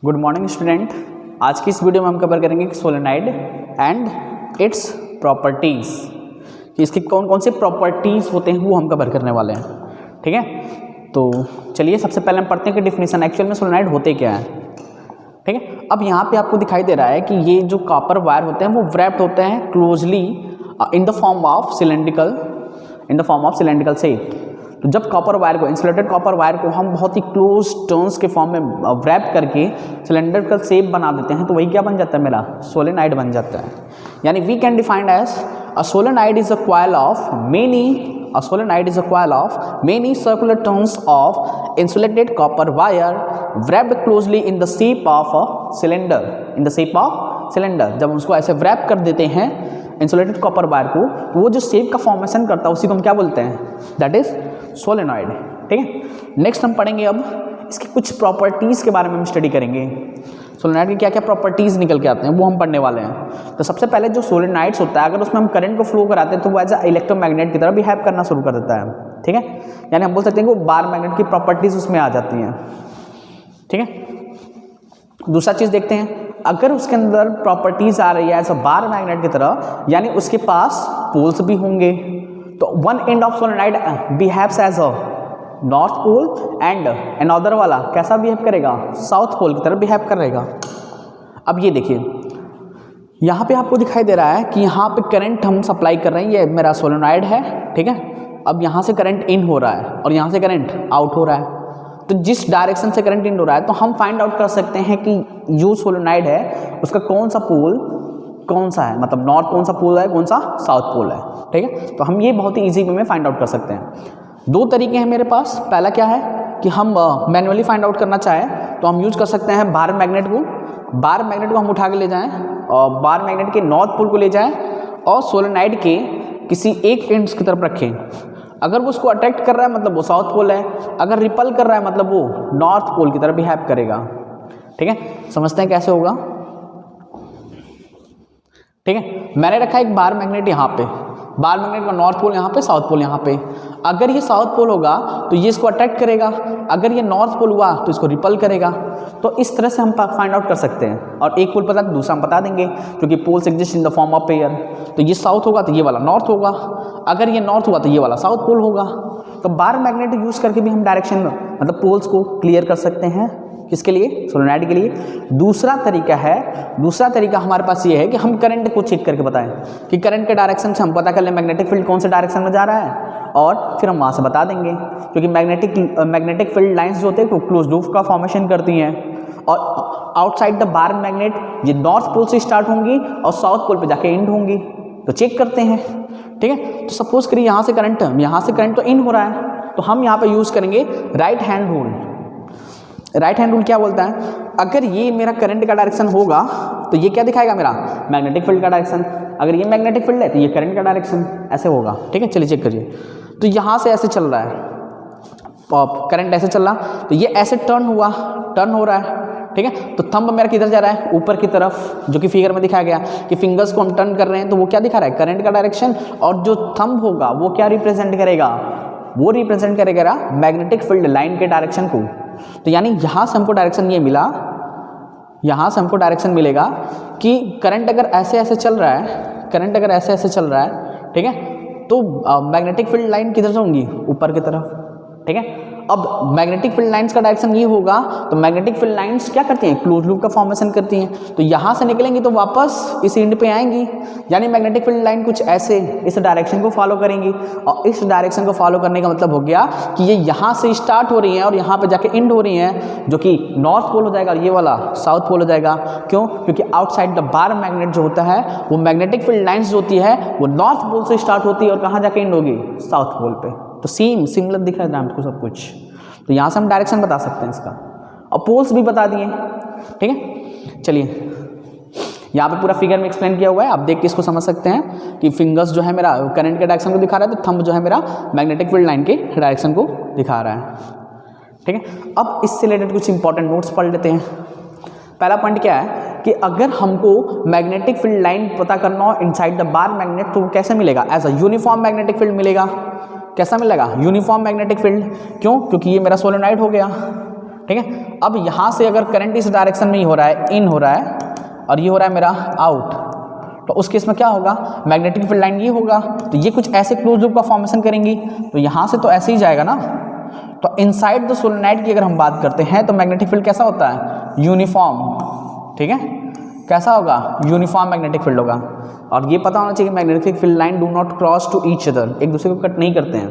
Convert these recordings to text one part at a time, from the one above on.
Good morning student. आज की इस वीडियो में हम कवर करेंगे सोलेनॉइड एंड इट्स प्रॉपर्टीज़, कि इसकी कौन कौन से प्रॉपर्टीज़ होते हैं वो हम कवर करने वाले हैं। ठीक है, तो चलिए सबसे पहले हम पढ़ते हैं कि डिफिनीशन एक्चुअल में सोलेनॉइड होते क्या है। ठीक है, अब यहाँ पे आपको दिखाई दे रहा है कि ये जो कॉपर वायर होते हैं वो व्रैप्ड होते हैं closely in the form of cylindrical shape. तो जब कॉपर वायर को, इंसुलेटेड कॉपर वायर को हम बहुत ही क्लोज टर्न्स के फॉर्म में व्रैप करके सिलेंड्रिकल शेप बना देते हैं, तो वही क्या बन जाता है, मेरा सोलेनॉइड बन जाता है। यानी we can define as a solenoid is a coil of many circular turns of insulated copper wire wrapped closely in the shape of a cylinder, जब हम उसको ऐसे wrap कर देते हैं इंसुलेटेड कॉपर वायर को, वो जो शेप का फॉर्मेशन करता है उसी को हम क्या बोलते हैं, दैट इज सोलेनॉइड। ठीक है, नेक्स्ट हम पढ़ेंगे अब इसकी कुछ प्रॉपर्टीज़ के बारे में हम स्टडी करेंगे। सोलेनॉइड की क्या क्या प्रॉपर्टीज़ निकल के आते हैं वो हम पढ़ने वाले हैं। तो सबसे पहले जो सोलेनॉइड्स होता है, अगर उसमें हम करंट को फ्लो कराते हैं तो वो एज अ इलेक्ट्रोमैग्नेट की तरह बिहेव करना शुरू कर देता है। ठीक है, यानी हम बोल सकते हैं कि वो बार मैग्नेट की प्रॉपर्टीज़ उसमें आ जाती हैं। ठीक है, दूसरा चीज़ देखते हैं, अगर उसके अंदर प्रॉपर्टीज़ आ रही है एज अ बार मैग्नेट की तरह, यानी उसके पास पोल्स भी होंगे, तो one end of solenoid behaves as a north pole and another वाला कैसा बिहेव करेगा, साउथ पोल की तरह बिहेव करेगा। अब ये देखिए, यहाँ पे आपको दिखाई दे रहा है कि यहाँ पे करंट हम सप्लाई कर रहे हैं, ये मेरा सोलेनॉइड है। ठीक है, अब यहाँ से करंट इन हो रहा है और यहाँ से करंट आउट हो रहा है, तो जिस डायरेक्शन से करंट इन हो रहा है तो हम फाइंड आउट कर सकते हैं कि जो सोलेनॉइड है उसका कौन सा पोल कौन सा है, मतलब नॉर्थ कौन सा पोल है, कौन सा साउथ पोल है। ठीक है, तो हम ये बहुत ही ईजी वे में फाइंड आउट कर सकते हैं। दो तरीके हैं मेरे पास। पहला क्या है कि हम मैन्युअली फाइंड आउट करना चाहें तो हम यूज कर सकते हैं बार मैग्नेट को हम उठा के ले जाएं और बार मैग्नेट के नॉर्थ पोल को ले जाएं और सोलेनॉइड के किसी एक एंड्स की तरफ रखें। अगर वो उसको अट्रैक्ट कर रहा है मतलब वो साउथ पोल है, अगर रिपल कर रहा है मतलब वो नॉर्थ पोल की तरफ बिहेव करेगा। ठीक है, समझते हैं कैसे होगा। ठीक है, मैंने रखा एक बार मैग्नेट यहाँ पे, बार मैग्नेट का नॉर्थ पोल यहाँ पे, साउथ पोल यहाँ पे। अगर ये साउथ पोल होगा तो ये इसको अट्रैक्ट करेगा, अगर ये नॉर्थ पोल हुआ तो इसको रिपल करेगा। तो इस तरह से हम फाइंड आउट कर सकते हैं, और एक पोल पता दूसरा हम बता देंगे, क्योंकि poles exist in the form of pair. तो ये साउथ होगा तो ये वाला नॉर्थ होगा, अगर ये नॉर्थ हुआ तो ये वाला साउथ पोल होगा। तो बार मैग्नेट यूज करके भी हम डायरेक्शन मतलब पोल्स को क्लियर कर सकते हैं। किसके लिए, सोलेनॉइड के लिए। दूसरा तरीका हमारे पास ये है कि हम करंट को चेक करके बताएं कि करंट के डायरेक्शन से हम पता कर लें मैग्नेटिक फील्ड कौन से डायरेक्शन में जा रहा है, और फिर हम वहाँ से बता देंगे, क्योंकि मैग्नेटिक फील्ड लाइंस जो होते हैं वो क्लोज लूप का फॉर्मेशन करती हैं, और आउटसाइड द बार मैग्नेट ये नॉर्थ पोल से स्टार्ट होंगी और साउथ पोल पे जाके एंड होंगी। तो चेक करते हैं। ठीक है, तो सपोज करिए यहाँ से करंट तो इन हो रहा है, तो हम यहाँ पे यूज़ करेंगे right hand rule. Right hand rule क्या बोलता है, अगर ये मेरा करंट का डायरेक्शन होगा तो ये क्या दिखाएगा, मेरा मैग्नेटिक फील्ड का डायरेक्शन। अगर ये मैग्नेटिक फील्ड है तो ये करंट का डायरेक्शन ऐसे होगा। ठीक है, चलिए चेक करिए। तो यहाँ से ऐसे चल रहा है, करंट ऐसे चल रहा, तो ये ऐसे टर्न हो रहा है। ठीक है, तो थंब मेरा किधर जा रहा है, ऊपर की तरफ, जो कि फिगर में दिखाया गया कि फिंगर्स को हम टर्न कर रहे हैं, तो वो क्या दिखा रहा है, करंट का डायरेक्शन। और जो थंब होगा वो क्या रिप्रेजेंट करेगा, मैग्नेटिक फील्ड लाइन के डायरेक्शन को। तो यानी यहाँ से हमको डायरेक्शन ये मिला, मिलेगा कि करंट अगर ऐसे ऐसे चल रहा है, ठीक है, तो मैग्नेटिक फील्ड लाइन किधर से होंगी, ऊपर की तरफ। ठीक है, अब मैग्नेटिक फील्ड लाइंस का डायरेक्शन ये होगा, तो मैग्नेटिक फील्ड लाइंस क्या करती हैं, क्लोज लूप का फॉर्मेशन करती हैं। तो यहाँ से निकलेंगी तो वापस इस एंड पे आएंगी, यानी मैग्नेटिक फील्ड लाइन कुछ ऐसे इस डायरेक्शन को फॉलो करेंगी, और इस डायरेक्शन को फॉलो करने का मतलब हो गया कि ये यहाँ से स्टार्ट हो रही हैं और यहाँ पे जाके एंड हो रही हैं, जो कि नॉर्थ पोल हो जाएगा और ये वाला साउथ पोल हो जाएगा। क्यों, क्योंकि आउटसाइड द बार मैग्नेट जो होता है वो मैग्नेटिक फील्ड लाइन्स जो होती है वो नॉर्थ पोल से स्टार्ट होती है और कहाँ जाके एंड होगी, साउथ पोल पे। तो सिमिलर दिख रहा है हमको सब कुछ। तो यहाँ से हम डायरेक्शन बता सकते हैं इसका, और पोल्स भी बता दिए। ठीक है, चलिए यहाँ पे पूरा फिगर में एक्सप्लेन किया हुआ है, आप देख के इसको समझ सकते हैं कि फिंगर्स जो है मेरा करंट के डायरेक्शन को दिखा रहा है, तो थंब जो है मेरा मैग्नेटिक फील्ड लाइन के डायरेक्शन को दिखा रहा है। ठीक है, अब इससे रिलेटेड कुछ इंपॉर्टेंट नोट्स पढ़ लेते हैं। पहला पॉइंट क्या है कि अगर हमको मैग्नेटिक फील्ड लाइन पता करना हो इनसाइड द बार मैग्नेट, तो कैसे मिलेगा, as a uniform magnetic field मिलेगा। कैसा मिलेगा, यूनिफॉर्म मैग्नेटिक फील्ड। क्यों, क्योंकि ये मेरा सोलेनोइड हो गया, ठीक है। अब यहाँ से अगर करंट इस डायरेक्शन में ही हो रहा है, इन हो रहा है, और ये हो रहा है मेरा आउट, तो उस केस में क्या होगा, मैग्नेटिक फील्ड लाइन ये होगा, तो ये कुछ ऐसे क्लोज लूप का फॉर्मेशन करेंगी, तो यहाँ से तो ऐसे ही जाएगा ना। तो इनसाइड द सोलेनोइड की अगर हम बात करते हैं तो मैग्नेटिक फील्ड कैसा होता है, यूनिफॉर्म, ठीक है। कैसा होगा, यूनिफॉर्म मैग्नेटिक फील्ड होगा। और ये पता होना चाहिए कि magnetic field line do not cross to each other, एक दूसरे को कट नहीं करते हैं।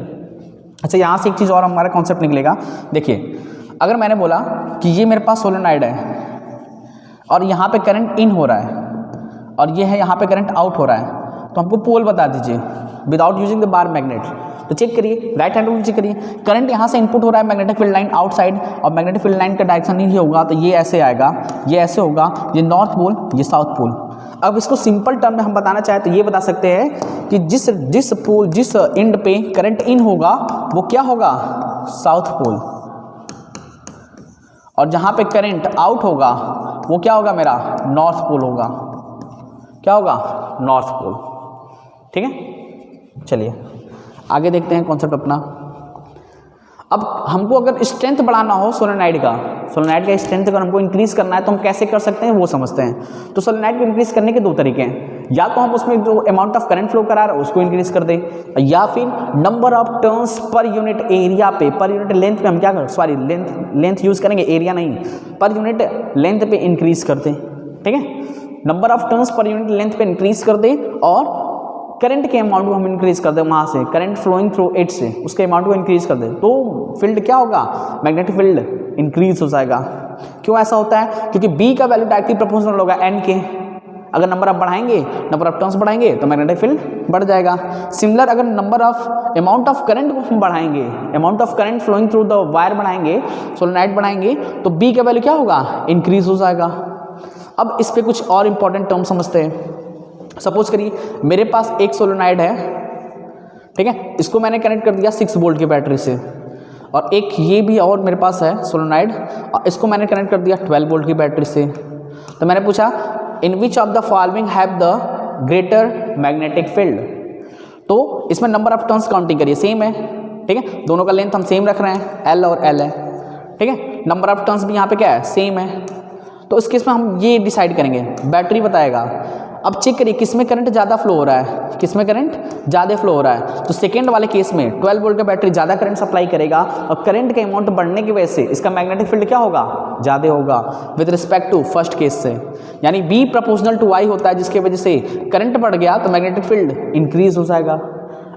अच्छा, यहाँ से एक चीज़ और हमारा कॉन्सेप्ट निकलेगा। देखिए, अगर मैंने बोला कि ये मेरे पास सोलेनोइड है और यहाँ पे करंट इन हो रहा है और ये है यहाँ पे करंट आउट हो रहा है, तो हमको पोल बता दीजिए without using the bar magnet. तो चेक करिए, राइट हैंड रूल चेक करिए, करंट यहाँ से इनपुट हो रहा है मैग्नेटिक फील्ड लाइन आउटसाइड, और मैग्नेटिक फील्ड लाइन का डायरेक्शन ये होगा, तो ये ऐसे आएगा, ये ऐसे होगा, ये नॉर्थ पोल, ये साउथ पोल। अब इसको सिंपल टर्म में हम बताना चाहें तो ये बता सकते हैं कि जिस एंड पे करंट इन होगा वो क्या होगा, साउथ पोल, और जहाँ पे करंट आउट होगा वो क्या होगा, मेरा नॉर्थ पोल होगा। क्या होगा, नॉर्थ पोल, ठीक है। चलिए आगे देखते हैं कॉन्सेप्ट अपना। अब हमको अगर स्ट्रेंथ बढ़ाना हो सोलेनोइड का स्ट्रेंथ अगर हमको इंक्रीज करना है तो हम कैसे कर सकते हैं वो समझते हैं। तो सोलेनोइड को इंक्रीज करने के दो तरीके हैं, या तो हम उसमें जो अमाउंट ऑफ करंट फ्लो करा रहे हैं उसको इंक्रीज कर दें, या फिर number of turns per unit area पे, पर यूनिट लेंथ पे हम क्या करें, सॉरी लेंथ यूज करेंगे, एरिया नहीं, पर यूनिट लेंथ पे इंक्रीज कर दें, ठीक है। Number of turns per unit length पे इंक्रीज कर दें और करंट के अमाउंट को हम इंक्रीज कर दें, वहाँ से करंट फ्लोइंग थ्रू इट से उसके अमाउंट को इंक्रीज कर दें, तो फील्ड क्या होगा, मैग्नेटिक फील्ड इंक्रीज हो जाएगा। क्यों ऐसा होता है, क्योंकि बी का वैल्यू डायरेक्टली प्रोपोर्शनल होगा एन के। अगर नंबर ऑफ बढ़ाएंगे, नंबर ऑफ टर्न्स बढ़ाएंगे तो मैग्नेटिक फील्ड बढ़ जाएगा। सिमिलर अगर number of amount of current को हम बढ़ाएंगे, amount of current flowing through the wire बढ़ाएंगे, सोलेनोइड बढ़ाएंगे, तो बी का वैल्यू क्या होगा, इंक्रीज हो जाएगा। अब इस पर कुछ और इंपॉर्टेंट टर्म समझते हैं। सपोज करिए मेरे पास एक सोलेनोइड है, ठीक है, इसको मैंने कनेक्ट कर दिया 6 वोल्ट की बैटरी से, और एक ये भी और मेरे पास है सोलेनोइड, और इसको मैंने कनेक्ट कर दिया 12 वोल्ट की बैटरी से। तो मैंने पूछा in which of the following have the greater magnetic field. तो इसमें नंबर ऑफ टर्न्स काउंटिंग करिए, सेम है, ठीक है, दोनों का लेंथ हम सेम रख रहे हैं, एल और एल है, ठीक है। नंबर ऑफ टर्न्स भी यहाँ पे क्या है, सेम है। तो इस केस में हम ये डिसाइड करेंगे, बैटरी बताएगा। अब चेक करिए किसमें करंट ज़्यादा फ्लो हो रहा है, किसमें करंट ज़्यादा फ्लो हो रहा है। तो सेकेंड वाले केस में 12 वोल्ट का बैटरी ज़्यादा करंट सप्लाई करेगा, और करंट के अमाउंट बढ़ने की वजह से इसका मैग्नेटिक फील्ड क्या होगा, ज़्यादा होगा with respect to first case से। यानी बी प्रोपोर्शनल टू आई होता है, जिसकी वजह से करंट बढ़ गया तो मैग्नेटिक फील्ड इंक्रीज हो जाएगा।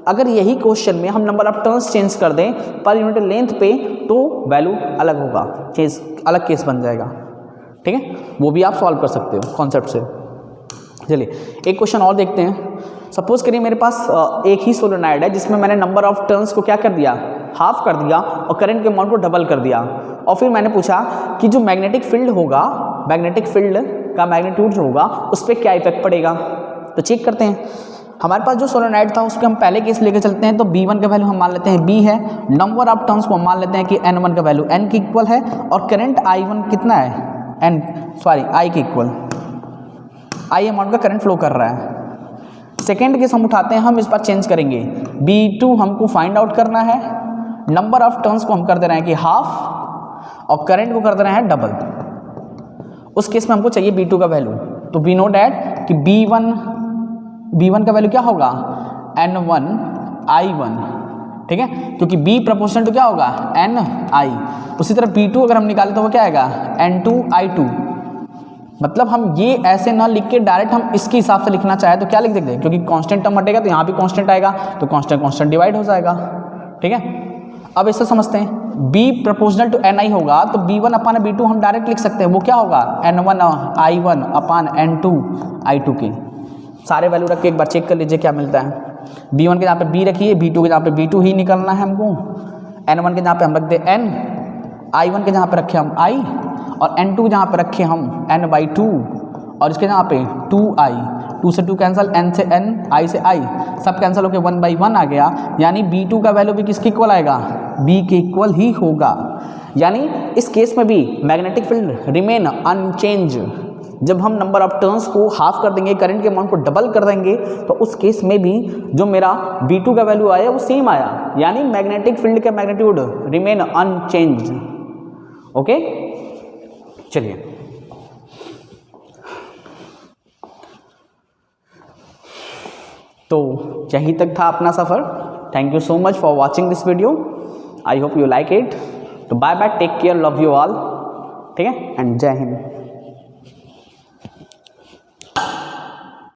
अगर यही क्वेश्चन में हम नंबर ऑफ टर्न्स चेंज कर दें पर यूनिट लेंथ पे, तो वैल्यू अलग होगा, चेंज अलग केस बन जाएगा, ठीक है। वो भी आप सॉल्व कर सकते हो कॉन्सेप्ट से। चलिए एक क्वेश्चन और देखते हैं। सपोज करिए मेरे पास एक ही सोलेनोइड है जिसमें मैंने नंबर ऑफ टर्न्स को क्या कर दिया, हाफ कर दिया, और करंट के अमाउंट को डबल कर दिया, और फिर मैंने पूछा कि जो मैग्नेटिक फील्ड होगा, मैग्नेटिक फील्ड का मैग्नीट्यूड जो होगा उस पर क्या इफेक्ट पड़ेगा। तो चेक करते हैं। हमारे पास जो सोलेनोइड था उसके हम पहले केस लेके चलते हैं। तो B1 का वैल्यू हम मान लेते हैं B है, नंबर ऑफ टर्न्स को हम मान लेते हैं कि N1 का वैल्यू N के इक्वल है, और करंट I1 कितना है, I के इक्वल, I अमाउंट का करंट फ्लो कर रहा है। सेकेंड केस हम उठाते हैं, हम इस बार चेंज करेंगे, B2 हमको फाइंड आउट करना है, नंबर ऑफ टर्न्स को हम कर दे रहे हैं कि हाफ, और करंट को कर दे रहे हैं डबल। उस केस में हमको चाहिए B2 का वैल्यू। तो वी नो डैट कि B1 का वैल्यू क्या होगा, N1 I1, ठीक है, क्योंकि B प्रोपोर्शनल टू क्या होगा, Ni। उसी तरह B2 अगर हम निकालें तो वो क्या आएगा, N2 I2। मतलब हम ये ऐसे ना लिख के डायरेक्ट हम इसके हिसाब से लिखना चाहे तो क्या लिख देते हैं, क्योंकि कांस्टेंट टर्म हटेगा तो यहाँ भी कांस्टेंट आएगा, तो कांस्टेंट डिवाइड हो जाएगा, ठीक है। अब इससे समझते हैं, B प्रोपोर्शनल टू Ni होगा तो B1 अपान B2 हम डायरेक्ट लिख सकते हैं, वो क्या होगा, N1 I1 अपान N2 I2 की। सारे वैल्यू रख के एक बार चेक कर लीजिए क्या मिलता है। B1 के जहाँ पे B रखिए, B2 के जहाँ पे B2 ही निकलना है हमको, N1 के जहाँ पे हम रख दे N, I1 के जहाँ पे रखे हम I, और N2 जहाँ पे रखे हम N/2, और इसके जहाँ पे 2I, 2 से 2 कैंसिल, N से N, I से I, सब कैंसिल होकर 1/1 आ गया। यानी B2 का वैल्यू भी किसके इक्वल आएगा, B के इक्वल ही होगा। यानी इस केस में भी मैग्नेटिक फील्ड रिमेन अनचेंज, जब हम नंबर ऑफ टर्न्स को हाफ कर देंगे, करंट के अमाउंट को डबल कर देंगे, तो उस केस में भी जो मेरा V2 का वैल्यू आया वो सेम आया, यानी मैग्नेटिक फील्ड का मैग्नीट्यूड रिमेन अनचेंज्ड। ओके, चलिए तो यहीं तक था अपना सफ़र। Thank you so much for watching this video, I hope you like it. तो bye bye, take care, love you all, ठीक है, एंड जय हिंद।